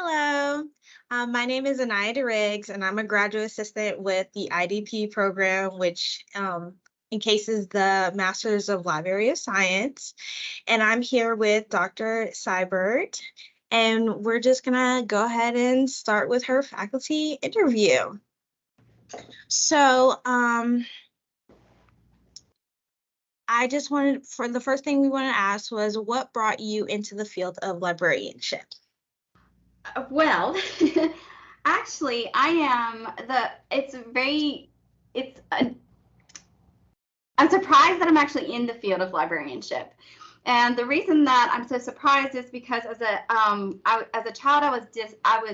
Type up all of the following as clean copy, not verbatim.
Hello, my name is Anaya Riggs, and I'm a graduate assistant with the IDP program, which encases the Masters of Library of Science. And I'm here with Dr. Seibert, and we're just gonna go ahead and start with her faculty interview. So, I just wanted, for the first thing we want to ask was, what brought you into the field of librarianship? Well, actually, it's, I'm surprised that I'm actually in the field of librarianship. And the reason that I'm so surprised is because as a child, I was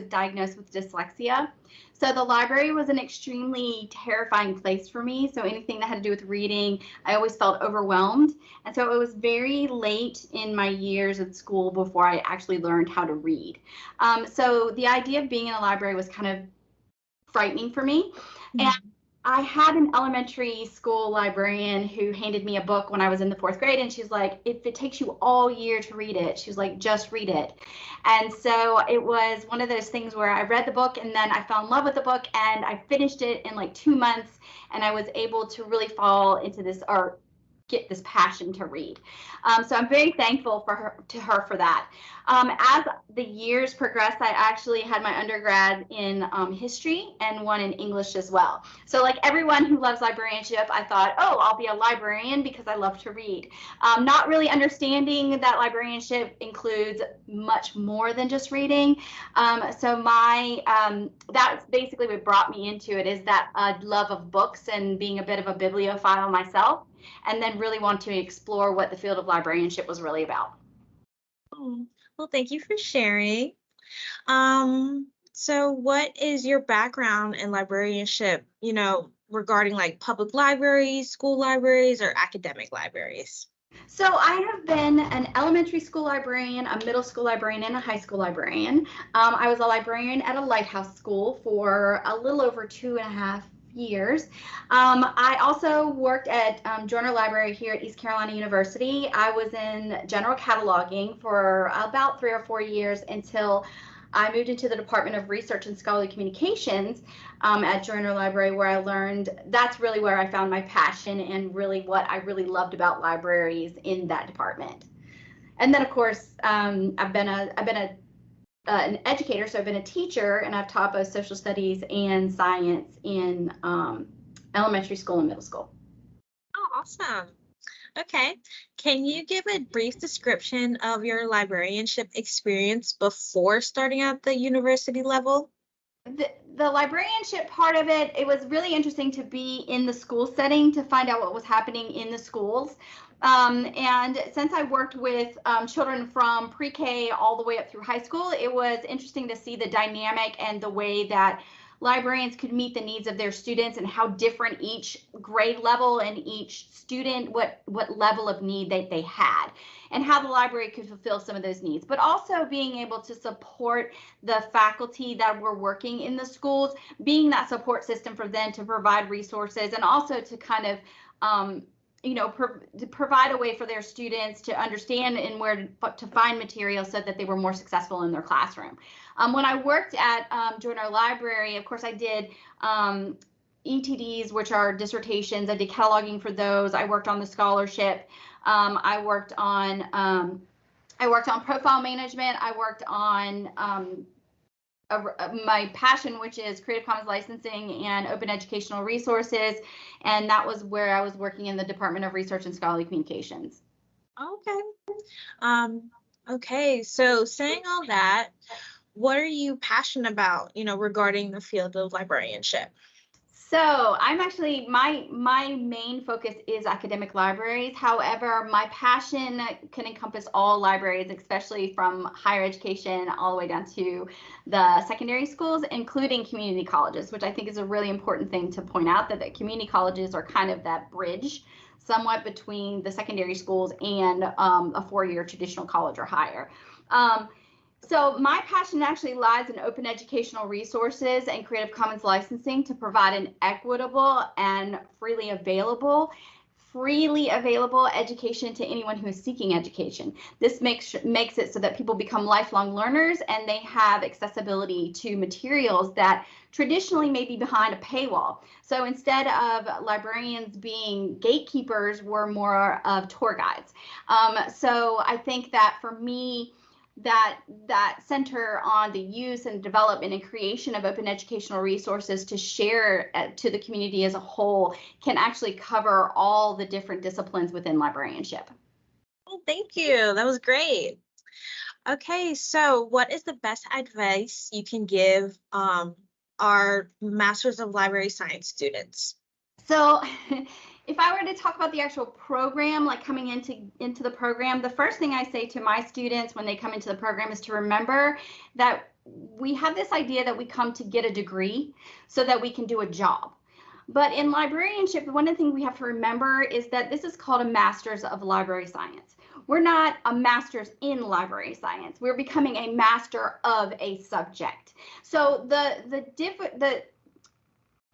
diagnosed with dyslexia. So the library was an extremely terrifying place for me. So anything that had to do with reading, I always felt overwhelmed. And so it was very late in my years at school before I actually learned how to read. So the idea of being in a library was kind of frightening for me. And I had an elementary school librarian who handed me a book when I was in the fourth grade, and she's like, if it takes you all year to read it, she's like, just read it. And so it was one of those things where I read the book and then I fell in love with the book and I finished it in like 2 months, and I was able to really fall into this or get this passion to read. So I'm very thankful to her for that. As the years progressed, I actually had my undergrad in history and one in English as well. So like everyone who loves librarianship, I thought, oh, I'll be a librarian because I love to read. Not really understanding that librarianship includes much more than just reading. That's basically what brought me into it, is that love of books and being a bit of a bibliophile myself, and then really want to explore what the field of librarianship was really about. Oh, well, thank you for sharing. So what is your background in librarianship, regarding like public libraries, school libraries, or academic libraries? So I have been an elementary school librarian, a middle school librarian, and a high school librarian. I was a librarian at a lighthouse school for a little over 2.5 years. I also worked at Joiner Library here at East Carolina University. I was in general cataloging for about 3 or 4 years until I moved into the Department of Research and Scholarly Communications at Joiner Library, where I learned that's really where I found my passion and really what I really loved about libraries in that department. And then, of course, I've been an educator, so I've been a teacher, and I've taught both social studies and science in elementary school and middle school. Oh, awesome. Okay. Can you give a brief description of your librarianship experience before starting at the university level? The librarianship part of it, it was really interesting to be in the school setting to find out what was happening in the schools. And since I worked with children from pre-K all the way up through high school, it was interesting to see the dynamic and the way that librarians could meet the needs of their students and how different each grade level and each student, what level of need they had, and how the library could fulfill some of those needs, but also being able to support the faculty that were working in the schools, being that support system for them to provide resources and also to kind of to provide a way for their students to understand and where to find material so that they were more successful in their classroom. When I worked at Joiner Library, of course, I did ETDs, which are dissertations. I did cataloging for those. I worked on the scholarship. I worked on profile management. I worked on my passion, which is Creative Commons licensing and open educational resources. And that was where I was working in the Department of Research and Scholarly Communications. Okay. Okay. So saying all that, what are you passionate about, regarding the field of librarianship? So I'm actually, my main focus is academic libraries. However, my passion can encompass all libraries, especially from higher education all the way down to the secondary schools, including community colleges, which I think is a really important thing to point out, that the community colleges are kind of that bridge somewhat between the secondary schools and a four-year traditional college or higher. So my passion actually lies in open educational resources and Creative Commons licensing to provide an equitable and freely available freely available education to anyone who is seeking education. This makes it so that people become lifelong learners and they have accessibility to materials that traditionally may be behind a paywall. So instead of librarians being gatekeepers, we're more of tour guides. So I think that for me, that center on the use and development and creation of open educational resources to share to the community as a whole can actually cover all the different disciplines within librarianship. Oh, thank you. That was great. Okay, so what is the best advice you can give our Masters of Library Science students? So if I were to talk about the actual program, like coming into the program, the first thing I say to my students when they come into the program is to remember that we have this idea that we come to get a degree so that we can do a job. But in librarianship, one of the things we have to remember is that this is called a Master's of Library Science. We're not a master's in library science. We're becoming a master of a subject. So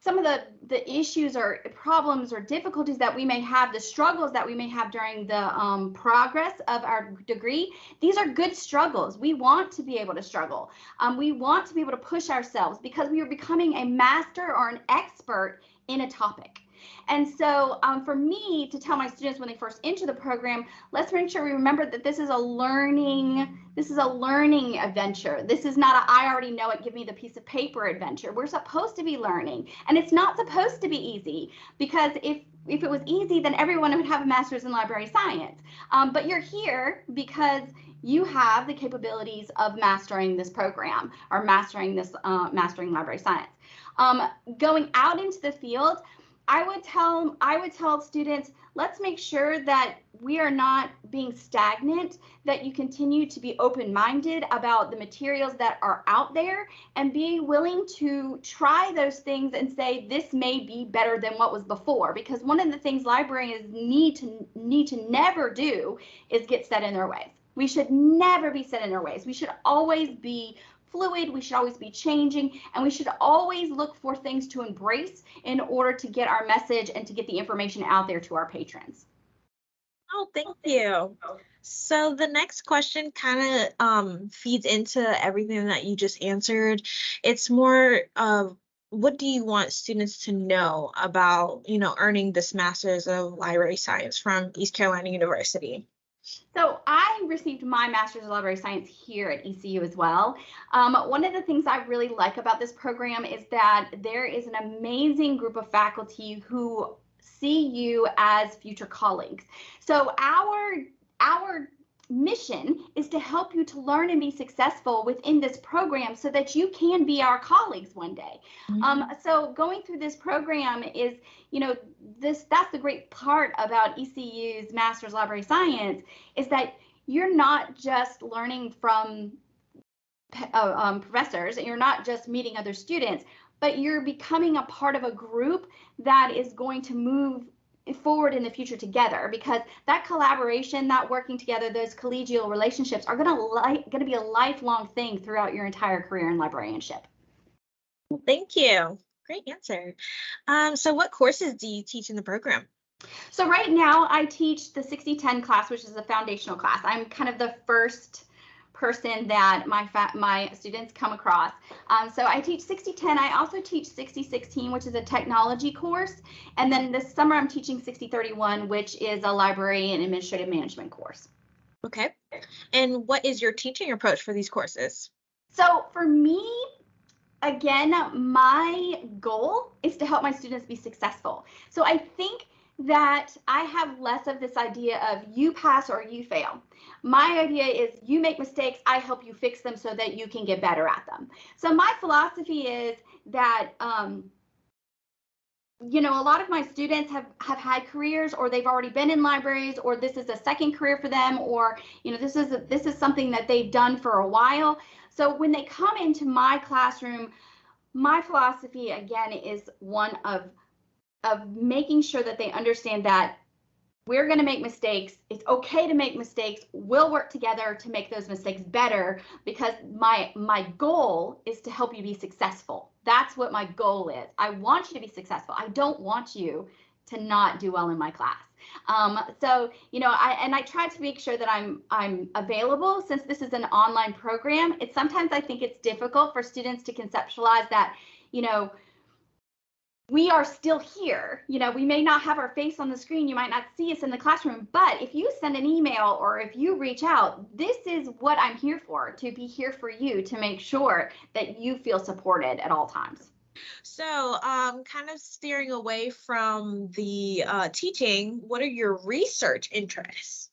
some of the issues or problems or difficulties that we may have, the struggles that we may have during the progress of our degree, these are good struggles. We want to be able to struggle. We want to be able to push ourselves because we are becoming a master or an expert in a topic. And so for me to tell my students when they first enter the program, let's make sure we remember that this is a learning adventure. This is not a I already know it, give me the piece of paper adventure. We're supposed to be learning, and it's not supposed to be easy, because if it was easy, then everyone would have a master's in library science. But you're here because you have the capabilities of mastering this program or mastering library science. Going out into the field, I would tell students, let's make sure that we are not being stagnant, that you continue to be open-minded about the materials that are out there and be willing to try those things and say, this may be better than what was before. Because one of the things librarians need to never do is get set in their ways. We should never be set in our ways. We should always be fluid, we should always be changing, and we should always look for things to embrace in order to get our message and to get the information out there to our patrons. Oh, thank you. So the next question kind of feeds into everything that you just answered. It's more of what do you want students to know about, earning this Master's of Library Science from East Carolina University? So I received my Master's of Library Science here at ECU as well. One of the things I really like about this program is that there is an amazing group of faculty who see you as future colleagues. So our mission is to help you to learn and be successful within this program so that you can be our colleagues one day. So going through this program is, that's the great part about ECU's Master's Library Science, is that you're not just learning from professors, and you're not just meeting other students, but you're becoming a part of a group that is going to move forward in the future together, because that collaboration, that working together, those collegial relationships are going to be a lifelong thing throughout your entire career in librarianship. Well, thank you. Great answer. So what courses do you teach in the program? So right now I teach the 60-10 class, which is a foundational class. I'm kind of the first person that my students come across. So I teach 60-10. I also teach 60-16, which is a technology course. And then this summer I'm teaching 60-31, which is a library and administrative management course. Okay. And what is your teaching approach for these courses? So for me, again, my goal is to help my students be successful. So I think that I have less of this idea of you pass or you fail. My idea is you make mistakes, I help you fix them so that you can get better at them. So my philosophy is that, a lot of my students have had careers, or they've already been in libraries, or this is a second career for them, or, this is something that they've done for a while. So when they come into my classroom, my philosophy, again, is one of making sure that they understand that we're going to make mistakes. It's okay to make mistakes. We'll work together to make those mistakes better, because my goal is to help you be successful. That's what my goal is. I want you to be successful. I don't want you to not do well in my class. So, I try to make sure that I'm available since this is an online program. Sometimes I think it's difficult for students to conceptualize that, we are still here. We may not have our face on the screen. You might not see us in the classroom, but if you send an email or if you reach out, this is what I'm here for, to be here for you, to make sure that you feel supported at all times. So, kind of steering away from the teaching, what are your research interests?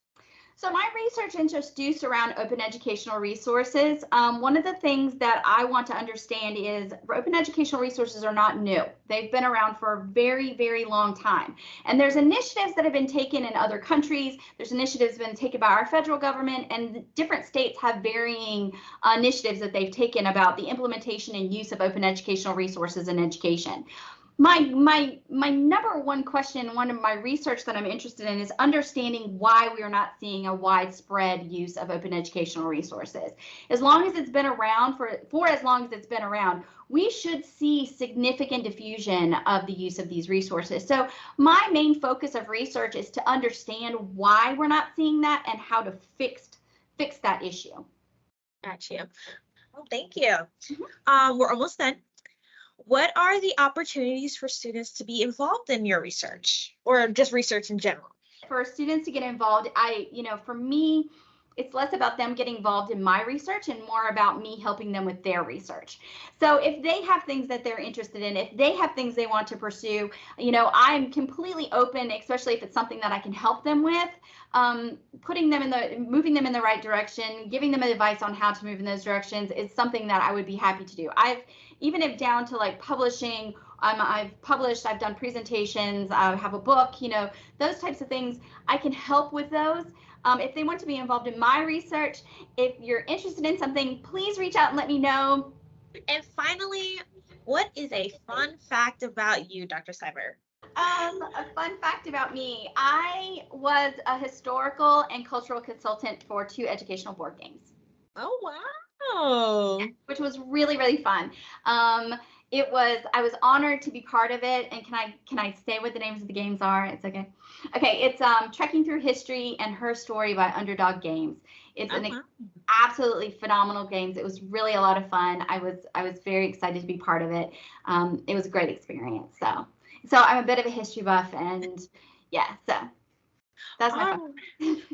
So my research introduced around open educational resources. One of the things that I want to understand is open educational resources are not new. They've been around for a very, very long time. And there's initiatives that have been taken in other countries. There's initiatives been taken by our federal government, and different states have varying initiatives that they've taken about the implementation and use of open educational resources in education. My number one question, one of my research that I'm interested in, is understanding why we are not seeing a widespread use of open educational resources. As long as it's been around, for as long as it's been around, we should see significant diffusion of the use of these resources. So my main focus of research is to understand why we're not seeing that and how to fix that issue. Gotcha. Well, thank you. We're almost done. What are the opportunities for students to be involved in your research, or just research in general? For students to get involved, for me, it's less about them getting involved in my research and more about me helping them with their research. So if they have things that they're interested in, if they have things they want to pursue, I'm completely open, especially if it's something that I can help them with, moving them in the right direction, giving them advice on how to move in those directions is something that I would be happy to do. Even if down to like publishing, I've published, I've done presentations, I have a book, those types of things, I can help with those. If they want to be involved in my research, if you're interested in something, please reach out and let me know. And finally, what is a fun fact about you, Dr. Seibert? A fun fact about me, I was a historical and cultural consultant for 2 educational board games. Oh, wow. Which was really, really fun. I was honored to be part of it. And can I say what the names of the games are? It's okay. Okay, it's Trekking Through History and Her Story by Underdog Games. It's absolutely phenomenal games. It was really a lot of fun. I was very excited to be part of it. It was a great experience. So I'm a bit of a history buff, and yeah, so that's my fun.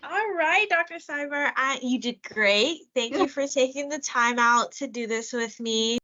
All right, Dr. Seibert, you did great. Thank you for taking the time out to do this with me.